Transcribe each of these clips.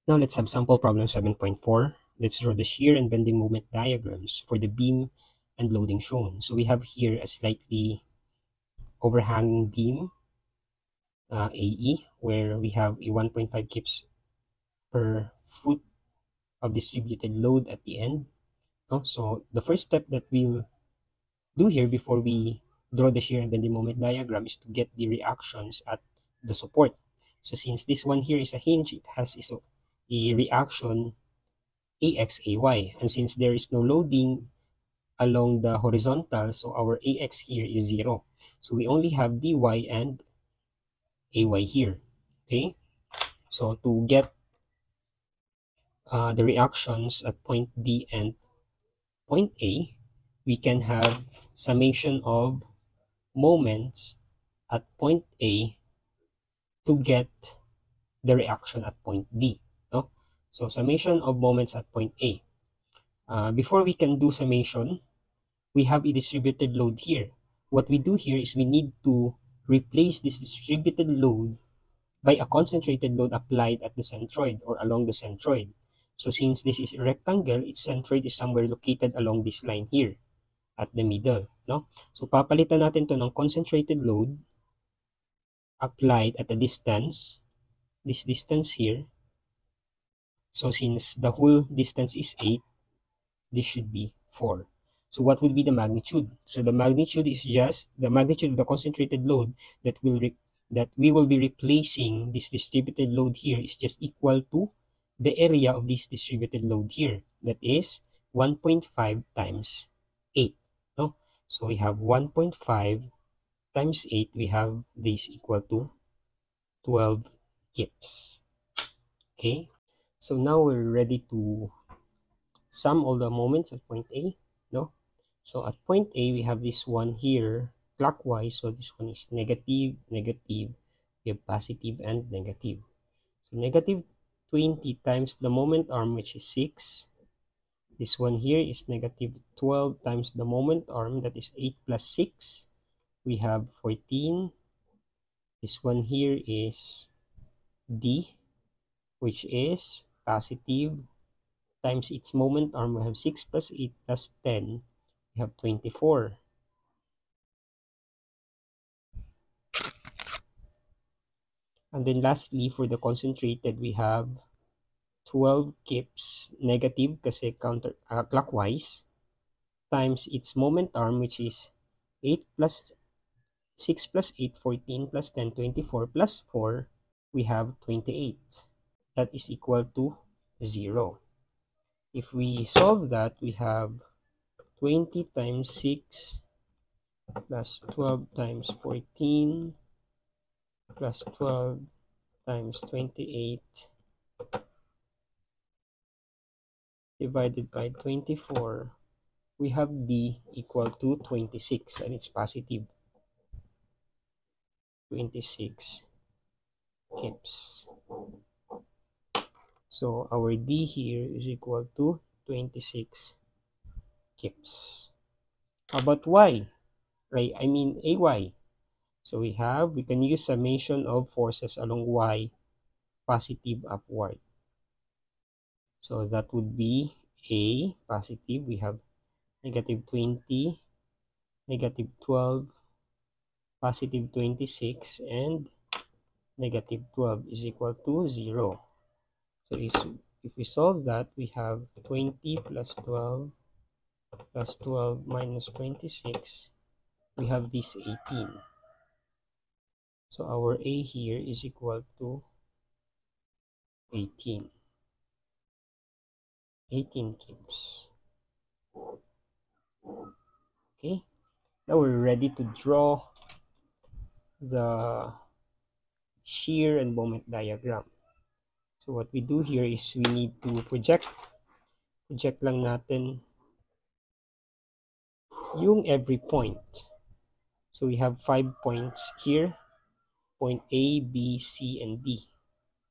Now let's have sample problem 7.4. Let's draw the shear and bending moment diagrams for the beam and loading shown. So we have here a slightly overhanging beam, AE, where we have a 1.5 kips per foot of distributed load at the end. So the first step that we'll do here before we draw the shear and bending moment diagram is to get the reactions at the support. So since this one here is a hinge, it has a reaction AXAY. And since there is no loading along the horizontal, so our AX here is 0. So we only have DY and AY here. Okay, so to get the reactions at point D and point A, we can have summation of moments at point A to get the reaction at point D. No? So summation of moments at point A. Before we can do summation, we have a distributed load here. What we do here is we need to replace this distributed load by a concentrated load applied at the centroid or along the centroid. So since this is a rectangle, its centroid is somewhere located along this line here at the middle. No? So papalitan natin to ng concentrated load applied at a distance, this distance here. So since the whole distance is 8, this should be 4. So what will be the magnitude? So the magnitude is just the magnitude of the concentrated load that we will be replacing this distributed load here is just equal to the area of this distributed load here. That is 1.5 times 8. No? So we have 1.5 times 8. We have this equal to 12 kips. Okay. So now we're ready to sum all the moments at point A. No? So at point A, we have this one here clockwise. So this one is negative, negative. We have positive and negative. So negative 20 times the moment arm, which is 6. This one here is negative 12 times the moment arm, that is 8 plus 6. We have 14. This one here is D, which is positive, times its moment arm. We have 6 plus 8 plus 10. We have 24. And then lastly, for the concentrated, we have 12 kips negative kasi clockwise times its moment arm, which is 8 plus 6 plus 8, 14 plus 10, 24 plus 4, we have 28. That is equal to 0. If we solve that, we have 20 times 6 plus 12 times 14 plus 12 times 28 divided by 24. We have D equal to 26, and it's positive. 26 kips. So our D here is equal to 26 kips. How about Y? Right? I mean AY. So we can use summation of forces along Y, positive upward. So that would be A, positive. We have negative 20, negative 12, positive 26, and negative 12 is equal to 0. So if we solve that, we have 20 plus 12 plus 12 minus 26. We have this 18. So our A here is equal to 18. 18 kips. Okay, now we're ready to draw the shear and moment diagram. So what we do here is we need to project lang natin yung every point. So we have 5 points here, point A, B, C, and D,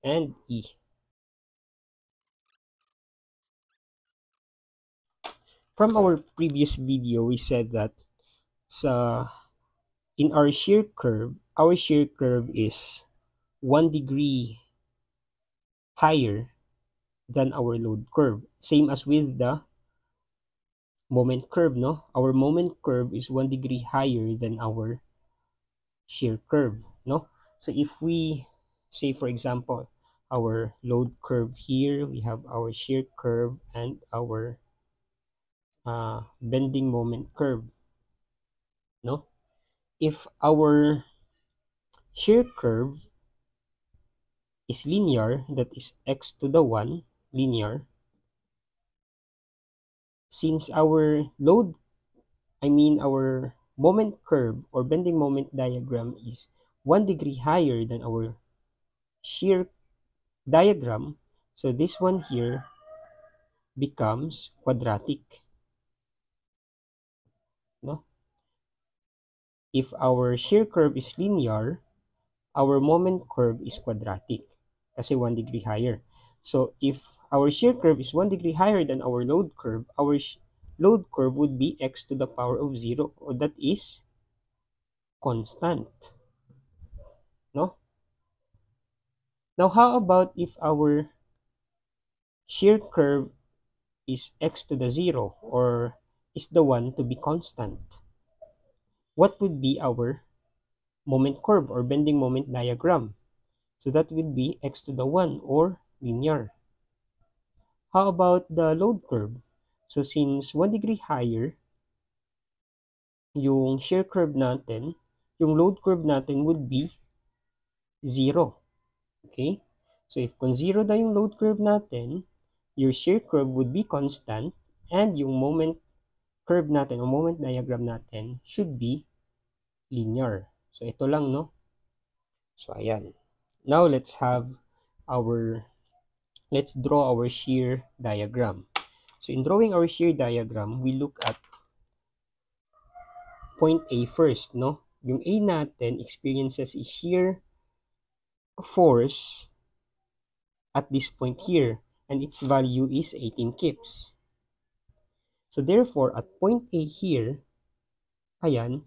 and E. From our previous video, we said that in our shear curve is 1 degree higher than our load curve. Same as with the moment curve, no? Our moment curve is 1 degree higher than our shear curve, no? So if we say, for example, our load curve here, we have our shear curve and our bending moment curve, no? If our shear curve is linear, that is x to the 1 linear, since our our moment curve or bending moment diagram is 1 degree higher than our shear diagram, so this one here becomes quadratic, no? If our shear curve is linear, our moment curve is quadratic kasi 1 degree higher. So if our shear curve is 1 degree higher than our load curve, our load curve would be x to the power of 0, or that is constant, no? Now how about if our shear curve is x to the 0, or is the one to be constant? What would be our moment curve or bending moment diagram? So that would be x to the 1 or linear. How about the load curve? So since 1 degree higher yung shear curve natin, yung load curve natin would be 0. Okay? So if kung 0 na yung load curve natin, your shear curve would be constant and yung moment curve natin o moment diagram natin should be linear. So ito lang, no? So ayan. Now let's draw our shear diagram. So in drawing our shear diagram, we look at point A first, no? Yung A natin experiences a shear force at this point here, and its value is 18 kips. So therefore, at point A here, ayan,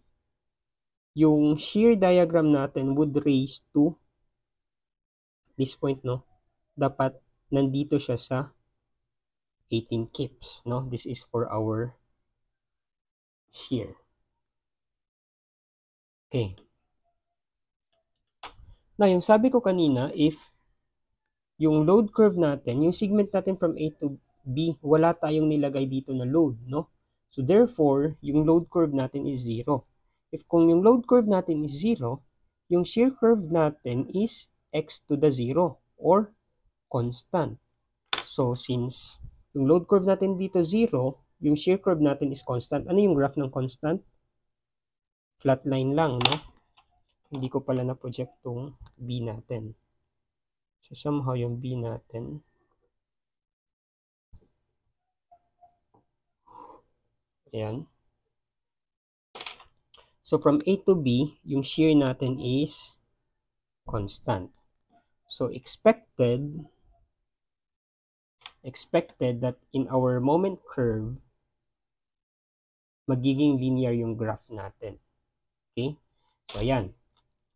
yung shear diagram natin would raise to this point, no? Dapat nandito siya sa 18 kips, no? This is for our shear. Okay. Now, yung sabi ko kanina, if yung load curve natin, yung segment natin from A to B, wala tayong nilagay dito na load, no? So therefore, yung load curve natin is 0. If kung yung load curve natin is 0, yung shear curve natin is x to the 0 or constant. So since yung load curve natin dito 0, yung shear curve natin is constant. Ano yung graph ng constant? Flat line lang, no? Hindi ko pala na-project tong B natin. So somehow yung B natin, ayan. So from A to B, yung shear natin is constant. So expected that in our moment curve, magiging linear yung graph natin. Okay? So ayan.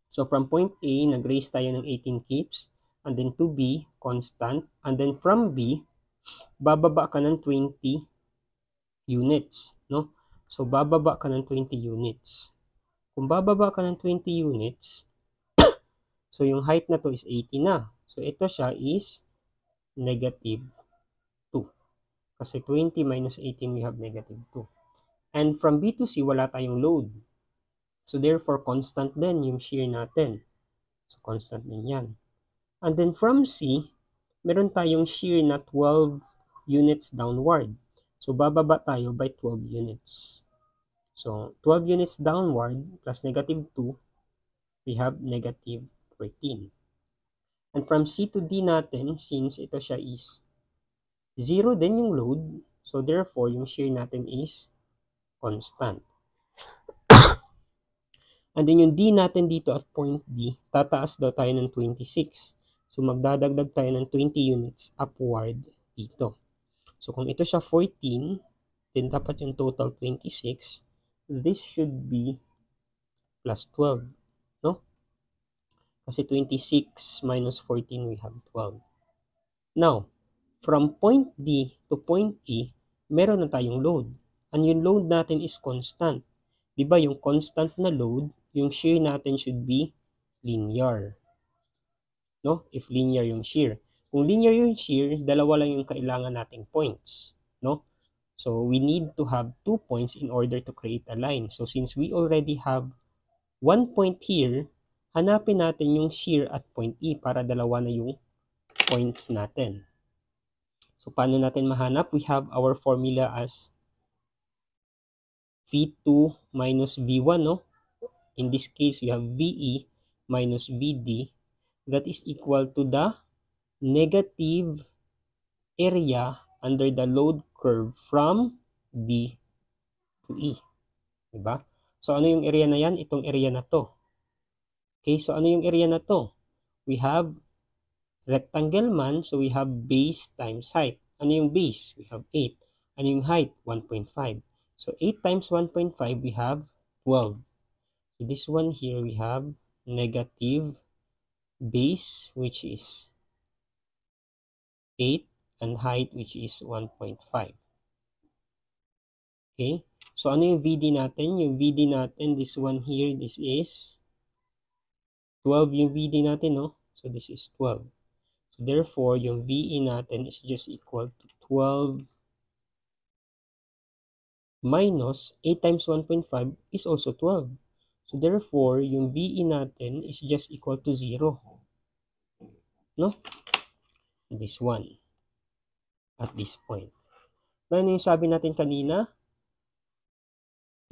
So from point A, nag-raise tayo ng 18 kips, and then to B, constant, and then from B, bababa ka ng 20 units, no? So bababa ka ng 20 units. Kung bababa ka ng 20 units, so yung height na to is 80 na. So ito siya is negative 2. Kasi 20 minus 18, we have negative 2. And from B to C, wala tayong load. So therefore, constant din yung shear natin. So constant din yan. And then from C, meron tayong shear na 12 units downward. So bababa tayo by 12 units. So 12 units downward plus negative 2, we have negative 14. And from C to D natin, since ito siya is 0 din yung load, so therefore yung shear natin is constant. And then yung D natin dito at point D, tataas daw tayo ng 26. So magdadagdag tayo ng 20 units upward dito. So kung ito siya 14, then dapat yung total 26. This should be plus 12, no? Kasi 26 minus 14, we have 12. Now, from point D to point E, meron na tayong load. And yung load natin is constant. Diba yung constant na load, yung shear natin should be linear. No? If linear yung shear. Kung linear yung shear, dalawa lang yung kailangan nating points. No? So we need to have 2 points in order to create a line. So since we already have 1 point here, hanapin natin yung shear at point E para dalawa na yung points natin. So paano natin mahanap? We have our formula as V2 minus V1, no? In this case, we have VE minus VD. That is equal to the negative area under the load curve from D to E. Diba? So ano yung area na yan? Itong area na to. Okay, so ano yung area na to? We have rectangle man, so we have base times height. Ano yung base? We have 8. Ano yung height? 1.5. So 8 times 1.5, we have 12. So this one here, we have negative base, which is 8, and height, which is 1.5. Okay, so ano yung VD natin? Yung VD natin, this one here, this is 12 yung VD natin, no? So this is 12. So therefore, yung VE natin is just equal to 12 minus 8 times 1.5 is also 12. So therefore, yung VE natin is just equal to 0. No? This one. At this point. Ano yung sabi natin kanina?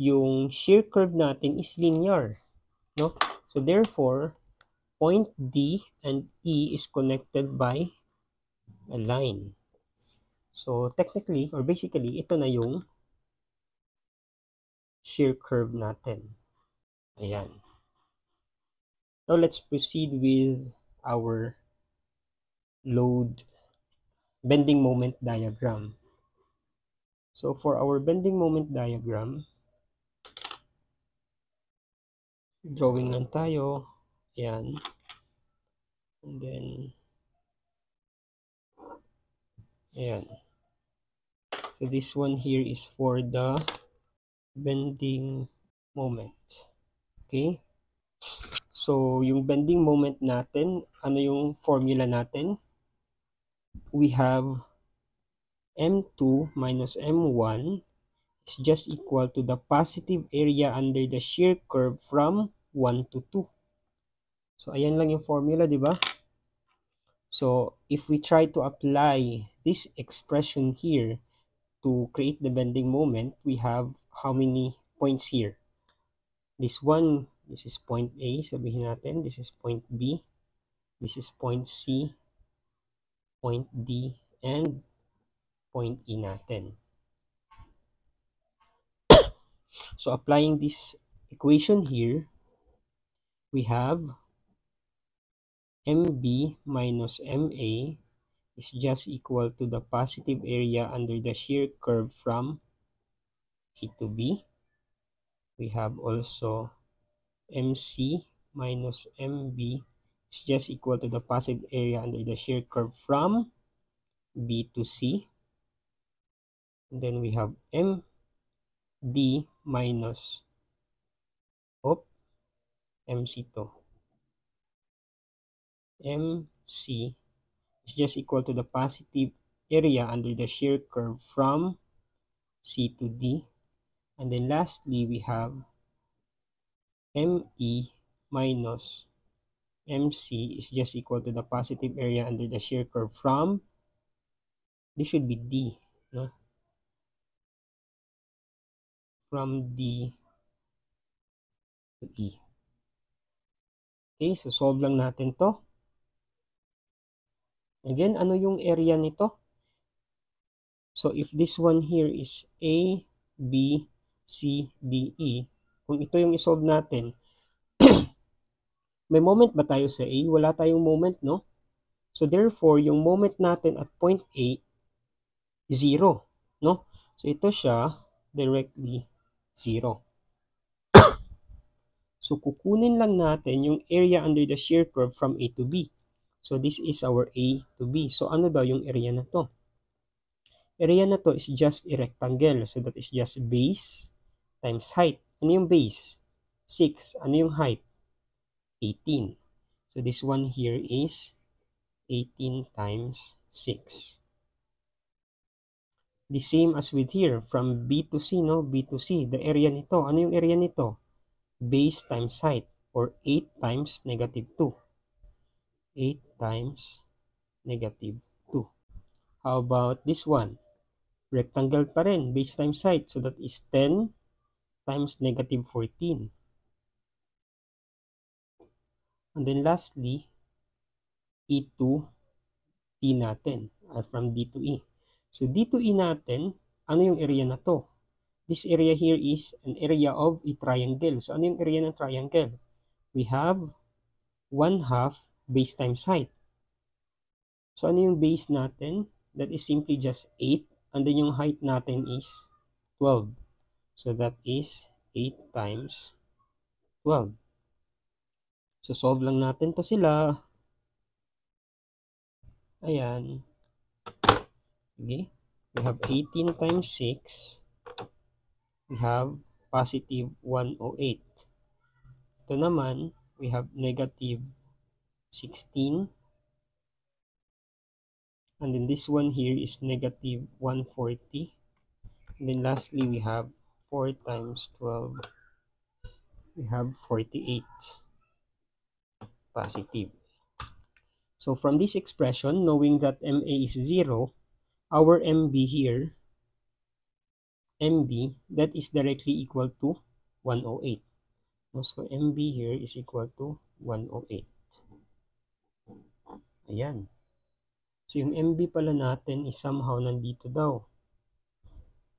Yung shear curve natin is linear. No? So therefore, point D and E is connected by a line. So technically, or basically, ito na yung shear curve natin. Ayan. Now let's proceed with our load bending moment diagram. So for our bending moment diagram, drawing lang tayo. Ayan. And then, ayan. So this one here is for the bending moment. Okay? So yung bending moment natin, ano yung formula natin? We have M2 minus M1 is just equal to the positive area under the shear curve from 1 to 2. So ayan lang yung formula, di ba? So if we try to apply this expression here to create the bending moment, we have how many points here? This one, this is point A, sabihin natin, this is point B, this is point C, point D, and point E natin. So applying this equation here, we have MB minus MA is just equal to the positive area under the shear curve from A to B. We have also MC minus MB is just equal to the positive area under the shear curve from B to C. And then we have MD minus MC2. MC is just equal to the positive area under the shear curve from C to D. And then lastly, we have ME minus MC is just equal to the positive area under the shear curve from, this should be D, no? From D to E. Okay, so solve lang natin to. Again, ano yung area nito? So if this one here is A, B, C, D, E, kung ito yung isolve natin, may moment ba tayo sa A? Wala tayong moment, no? So therefore, yung moment natin at point A, 0, no? So ito siya, directly 0. So kukunin lang natin yung area under the shear curve from A to B. So this is our A to B. So ano daw yung area na to? area na to is just a rectangle. So that is just base times height. Ano yung base? 6. Ano yung height? 18. So this one here is 18 times 6. The same as with here, from B to C, no? B to C, the area nito. Ano yung area nito? Base times height, or 8 times negative 2. 8 times negative 2. How about this one? Rectangle pa rin, base times height. So that is 10 times negative 14. And then lastly, E to T natin, from D to E. So D to E natin, ano yung area na to? This area here is an area of a triangle. So ano yung area ng triangle? We have 1/2 base times height. So ano yung base natin? That is simply just 8. And then yung height natin is 12. So that is 8 times 12. So solve lang natin to sila. Ayan. Okay. We have 18 times 6. We have positive 108. Ito naman, we have negative 16. And then this one here is negative 140. And then lastly, we have 4 times 12. We have 48 positive. So from this expression, knowing that MA is 0, our MB here, MB, that is directly equal to 108. So MB here is equal to 108. Ayan. So yung MB pala natin is somehow nandito daw.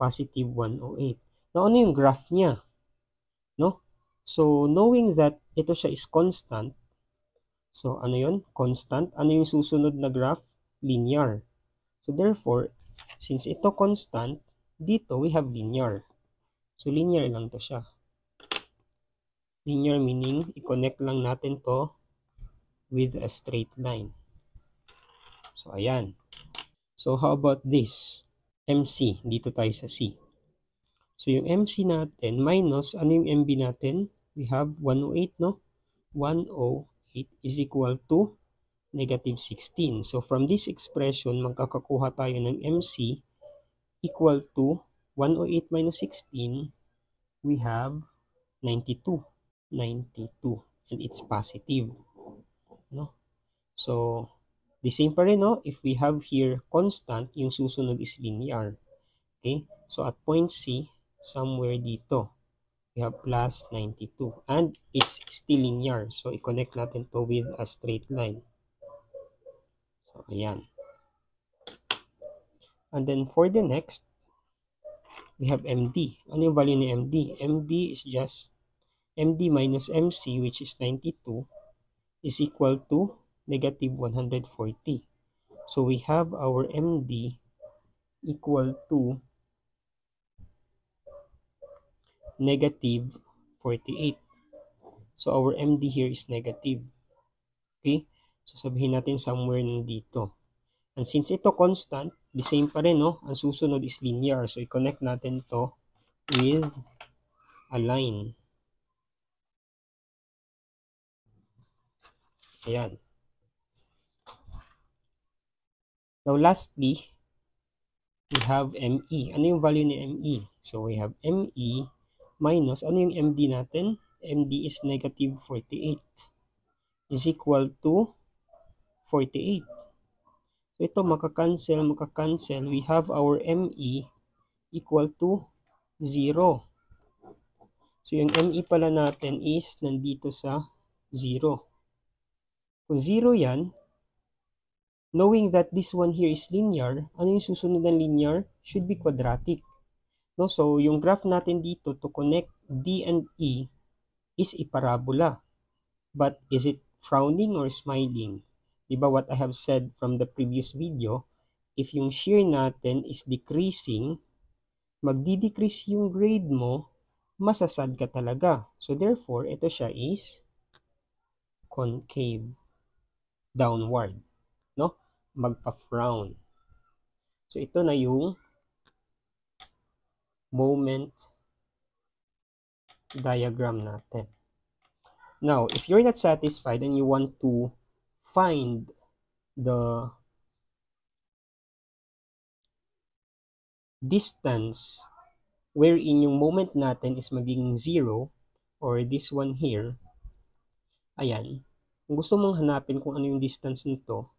Positive 108. Now ano yung graph niya? No? So knowing that ito siya is constant, so ano yun? Constant. Ano yung susunod na graph? Linear. So therefore, since ito constant, dito we have linear. So linear lang to siya. Linear meaning, i-connect lang natin to with a straight line. So ayan. So how about this? MC, dito tayo sa C. So yung MC natin minus, ano yung MB natin? We have 108, no? 108 is equal to negative 16. So from this expression, magkakakuha tayo ng MC equal to 108 minus 16, we have 92. 92. And it's positive. No? So, the same pa rin, no? If we have here constant, yung susunod is linear. Okay? So, at point C, somewhere dito, we have plus 92. And it's still linear. So, i-connect natin to with a straight line. So, ayan. And then, for the next, we have MD. Ano yung value ni MD? MD is just MD minus MC, which is 92, is equal to negative 140. So we have our MD equal to negative 48. So our MD here is negative. Okay? So sabihin natin somewhere nandito. And since ito constant, the same pa rin, no? Ang susunod is linear. So i-connect natin to with a line. Ayan. Now lastly, we have ME. Ano yung value ni ME? So we have ME minus, ano yung MD natin? MD is negative 48 is equal to 48. So ito makakancel. We have our ME equal to 0. So yung ME pala natin is nandito sa 0. Kung 0 yan, knowing that this one here is linear, ano yung susunod ng linear? Should be quadratic. No? So, yung graph natin dito to connect D and E is a parabola. But is it frowning or smiling? Diba what I have said from the previous video, if yung shear natin is decreasing, magdi-decrease yung grade mo, masasad ka talaga. So, therefore, ito siya is concave, downward. No? Magpa-frown. So, ito na yung moment diagram natin. Now, if you're not satisfied and you want to find the distance wherein yung moment natin is magiging 0, or this one here, ayan, kung gusto mong hanapin kung ano yung distance nito,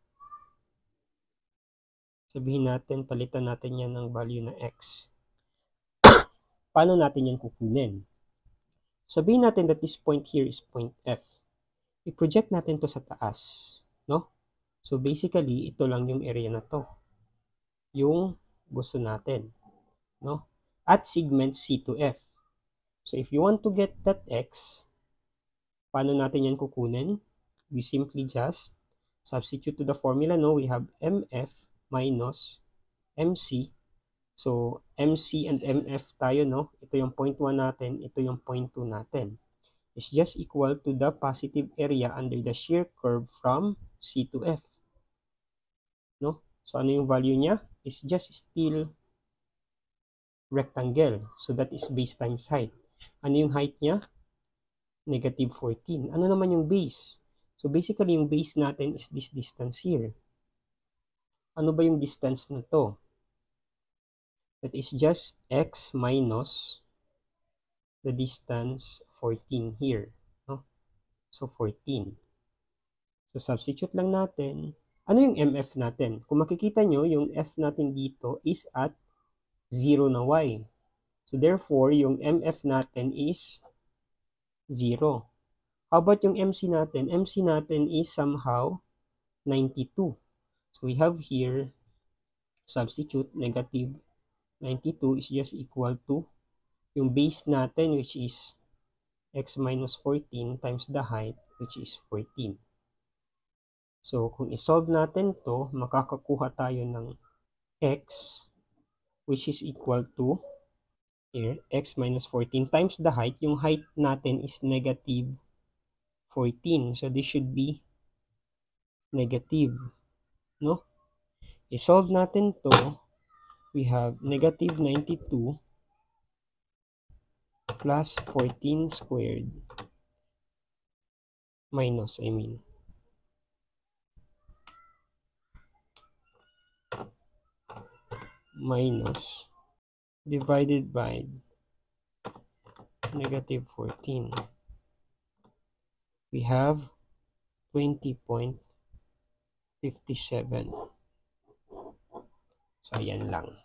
sabihin natin, palitan natin yan ng value na x. Paano natin yan kukunin? Sabihin natin that this point here is point F. I-project natin to sa taas, no? So basically, ito lang yung area na to. Yung gusto natin, no? At segment C to F. So if you want to get that x, paano natin yan kukunin? We simply just substitute to the formula, no? We have MF minus MC. So, MC and MF tayo, no? Ito yung point 1 natin, ito yung point 2 natin. It's just equal to the positive area under the shear curve from C to F. No? So, ano yung value niya? It's just still rectangle. So, that is base times height. Ano yung height niya? Negative 14. Ano naman yung base? So, basically, yung base natin is this distance here. Ano ba yung distance na to? That is just x minus the distance 14 here. No? So, 14. So, substitute lang natin. Ano yung MF natin? Kung makikita nyo, yung F natin dito is at 0 na y. So, therefore, yung MF natin is 0. How about yung MC natin? MC natin is somehow 92. So, we have here, substitute, negative 92 is just equal to yung base natin, which is x minus 14 times the height, which is 14. So, kung isolve natin to, makakakuha tayo ng x, which is equal to, here, x minus 14 times the height. Yung height natin is negative 14. So, this should be negative, no? Isolve natin to, we have negative 92 plus 14 squared minus, minus divided by negative 14. We have 20.57. So, ayan lang.